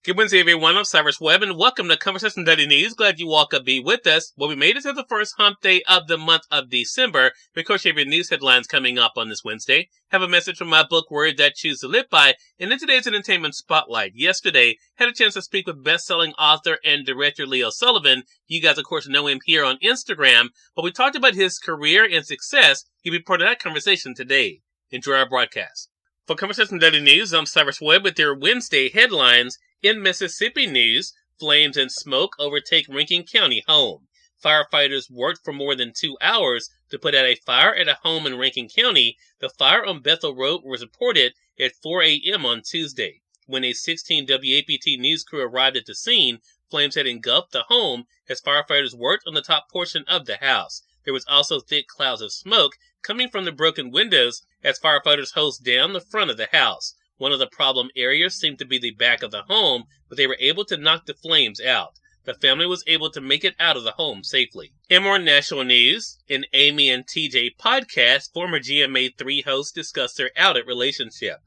Good Wednesday, everyone. I'm Cyrus Webb, and welcome to Conversation Daily News. Glad you all could be with us. Well, we made it to the first hump day of the month of December. Of course, you have your news headlines coming up on this Wednesday. Have a message from my book, Words That Choose to Live By, and in today's Entertainment Spotlight. Yesterday, had a chance to speak with best-selling author and director Leo Sullivan. You guys, of course, know him here on Instagram, but we talked about his career and success. He'll be part of that conversation today. Enjoy our broadcast. For Conversation Daily News, I'm Cyrus Webb with your Wednesday headlines. In Mississippi news, flames and smoke overtake Rankin County home. Firefighters worked for more than 2 hours to put out a fire at a home in Rankin County. The fire on Bethel Road was reported at 4 a.m. on Tuesday. When a 16 WAPT news crew arrived at the scene, flames had engulfed the home as firefighters worked on the top portion of the house. There was also thick clouds of smoke coming from the broken windows as firefighters hosed down the front of the house. One of the problem areas seemed to be the back of the home, but they were able to knock the flames out. The family was able to make it out of the home safely. In more national news, in Amy and TJ podcast, former GMA3 hosts discussed their outed relationship.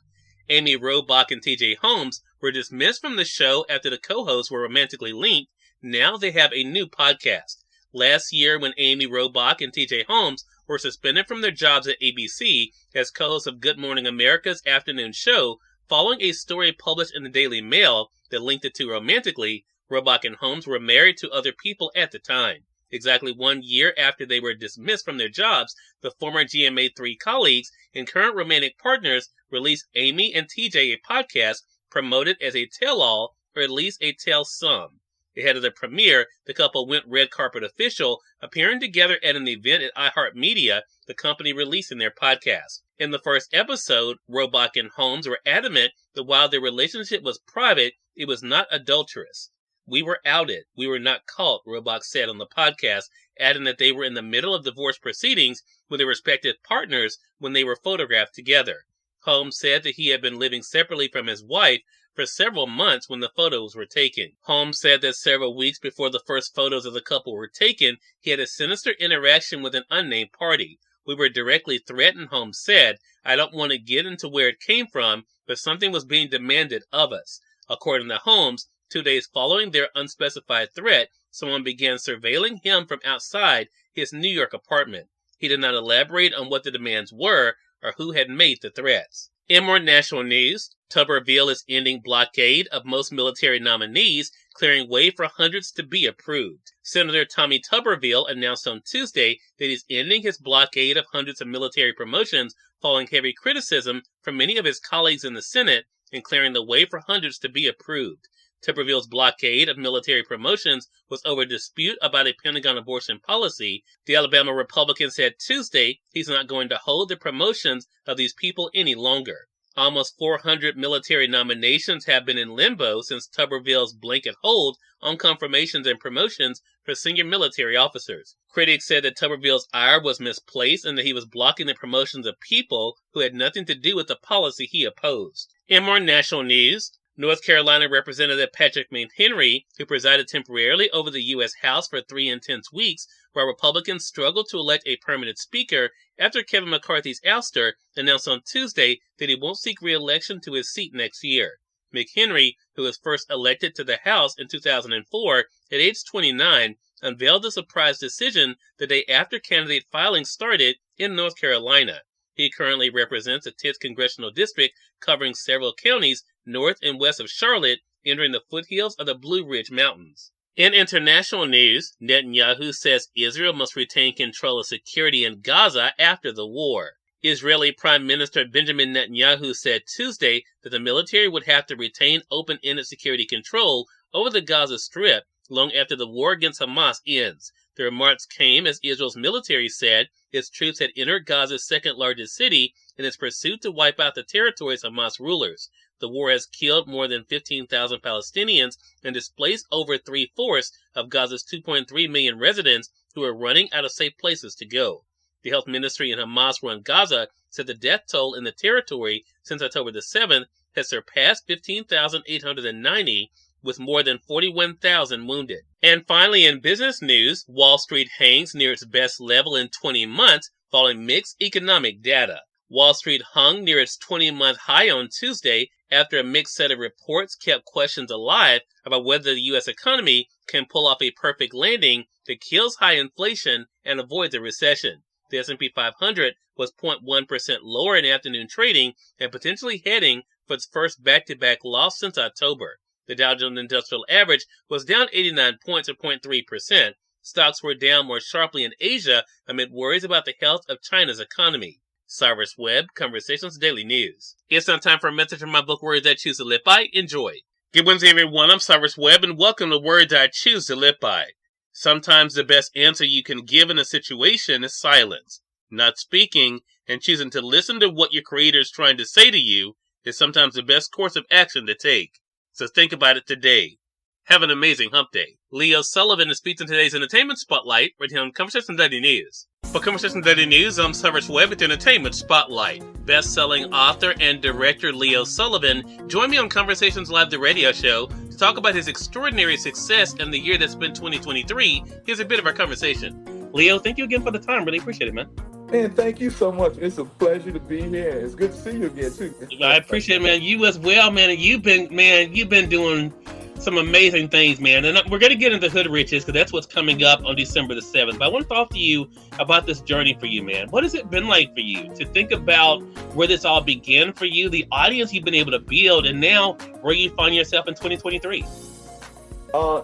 Amy Robach and TJ Holmes were dismissed from the show after the co-hosts were romantically linked. Now they have a new podcast. Last year, when Amy Robach and TJ Holmes were suspended from their jobs at ABC as co-hosts of Good Morning America's afternoon show, following a story published in the Daily Mail that linked the two romantically, Robach and Holmes were married to other people at the time. Exactly 1 year after they were dismissed from their jobs, the former GMA3 colleagues and current romantic partners released Amy and TJ a podcast promoted as a tell-all, or at least a tell-some. Ahead of the premiere, the couple went red carpet official, appearing together at an event at iHeartMedia, the company releasing their podcast. In the first episode, Robach and Holmes were adamant that while their relationship was private, it was not adulterous. "We were outed. We were not caught," Robach said on the podcast, adding that they were in the middle of divorce proceedings with their respective partners when they were photographed together. Holmes said that he had been living separately from his wife for several months when the photos were taken. Holmes said that several weeks before the first photos of the couple were taken, he had a sinister interaction with an unnamed party. "We were directly threatened," Holmes said. "I don't want to get into where it came from, but something was being demanded of us." According to Holmes, 2 days following their unspecified threat, someone began surveilling him from outside his New York apartment. He did not elaborate on what the demands were or who had made the threats. In more national news, Tuberville is ending blockade of most military nominees, clearing way for hundreds to be approved. Senator Tommy Tuberville announced on Tuesday that he's ending his blockade of hundreds of military promotions following heavy criticism from many of his colleagues in the Senate and clearing the way for hundreds to be approved. Tuberville's blockade of military promotions was over a dispute about a Pentagon abortion policy. The Alabama Republican said Tuesday he's not going to hold the promotions of these people any longer. Almost 400 military nominations have been in limbo since Tuberville's blanket hold on confirmations and promotions for senior military officers. Critics said that Tuberville's ire was misplaced and that he was blocking the promotions of people who had nothing to do with the policy he opposed. In more national news, North Carolina Representative Patrick McHenry, who presided temporarily over the U.S. House for 3 intense weeks, while Republicans struggled to elect a permanent speaker after Kevin McCarthy's ouster, announced on Tuesday that he won't seek re-election to his seat next year. McHenry, who was first elected to the House in 2004 at age 29, unveiled the surprise decision the day after candidate filing started in North Carolina. He currently represents a 10th congressional district covering several counties north and west of Charlotte, entering the foothills of the Blue Ridge Mountains. In international news, Netanyahu says Israel must retain control of security in Gaza after the war. Israeli Prime Minister Benjamin Netanyahu said Tuesday that the military would have to retain open-ended security control over the Gaza Strip long after the war against Hamas ends. The remarks came as Israel's military said its troops had entered Gaza's second-largest city in its pursuit to wipe out the territory's Hamas rulers. The war has killed more than 15,000 Palestinians and displaced over 3/4 of Gaza's 2.3 million residents who are running out of safe places to go. The health ministry in Hamas-run Gaza said the death toll in the territory since October the 7th has surpassed 15,890, with more than 41,000 wounded. And finally, in business news, Wall Street hangs near its best level in 20 months following mixed economic data. Wall Street hung near its 20-month high on Tuesday after a mixed set of reports kept questions alive about whether the U.S. economy can pull off a perfect landing that kills high inflation and avoids a recession. The S&P 500 was 0.1% lower in afternoon trading and potentially heading for its first back-to-back loss since October. The Dow Jones Industrial Average was down 89 points or 0.3%. Stocks were down more sharply in Asia amid worries about the health of China's economy. Cyrus Webb, Conversations Daily News. It's now time for a message from my book, Words I Choose to Live By. Enjoy. Good Wednesday, everyone. I'm Cyrus Webb, and welcome to Words I Choose to Live By. Sometimes the best answer you can give in a situation is silence. Not speaking and choosing to listen to what your creator is trying to say to you is sometimes the best course of action to take. So think about it today. Have an amazing hump day. Leo Sullivan is featured in today's Entertainment Spotlight, right here on Conversation Daily News. For Conversation Daily News, I'm Cyrus Webb with Entertainment Spotlight. Best-selling author and director Leo Sullivan joined me on Conversations Live, the radio show, to talk about his extraordinary success in the year that's been 2023. Here's a bit of our conversation. Leo, thank you again for the time. Really appreciate it, man. Man, thank you so much. It's a pleasure to be here. It's good to see you again, too. I appreciate it, man. You as well, man. And you've been doing some amazing things, man. And we're going to get into Hood Riches because that's what's coming up on December the 7th. But I want to talk to you about this journey for you, man. What has it been like for you to think about where this all began for you, the audience you've been able to build, and now where you find yourself in 2023?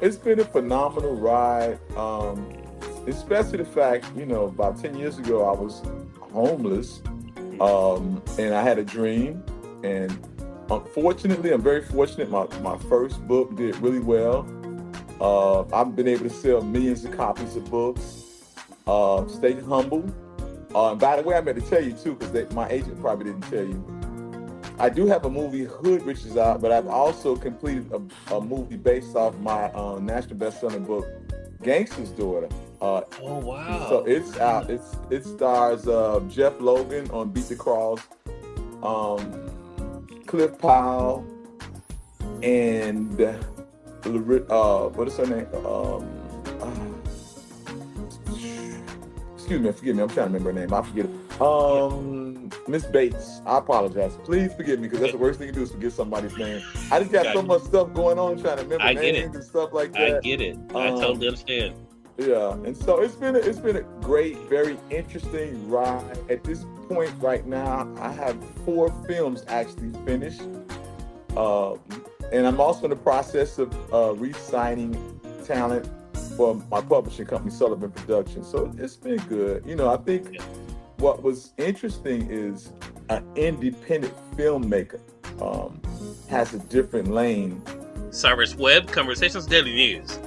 It's been a phenomenal ride, especially the fact, about 10 years ago, I was homeless, and I had a dream, and unfortunately, I'm very fortunate. My first book did really well. I've been able to sell millions of copies of books. Stay humble. And by the way, I meant to tell you too, because my agent probably didn't tell you. I do have a movie, Hood Riches, out, but I've also completed a movie based off my national best-selling book, Gangster's Daughter. Oh wow! So it's out. It stars Jeff Logan on Beat the Cross. Cliff Powell and what is her name? Excuse me, forgive me. I'm trying to remember her name. I forget it. Miss Bates. I apologize. Please forgive me because that's the worst thing you do is forget somebody's name. I just got so much stuff going on trying to remember names and stuff like that. I get it. I totally understand. Yeah, and so it's been a great, very interesting ride. At this point right now, I have 4 films actually finished, and I'm also in the process of re-signing talent for my publishing company, Sullivan Productions. So it's been good. I think what was interesting is an independent filmmaker has a different lane. Cyrus Webb, Conversations Daily News.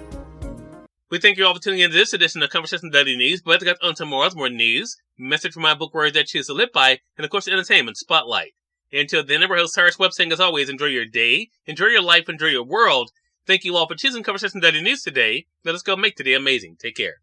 We thank you all for tuning in to this edition of Conversation Daily News. But let's get on tomorrow's more news, message from my book, Words I Choose to Live By, and of course, the Entertainment Spotlight. Until then, I'm your host, Cyrus Webb, saying as always, enjoy your day, enjoy your life, enjoy your world. Thank you all for choosing Conversation Daily News today. Let us go make today amazing. Take care.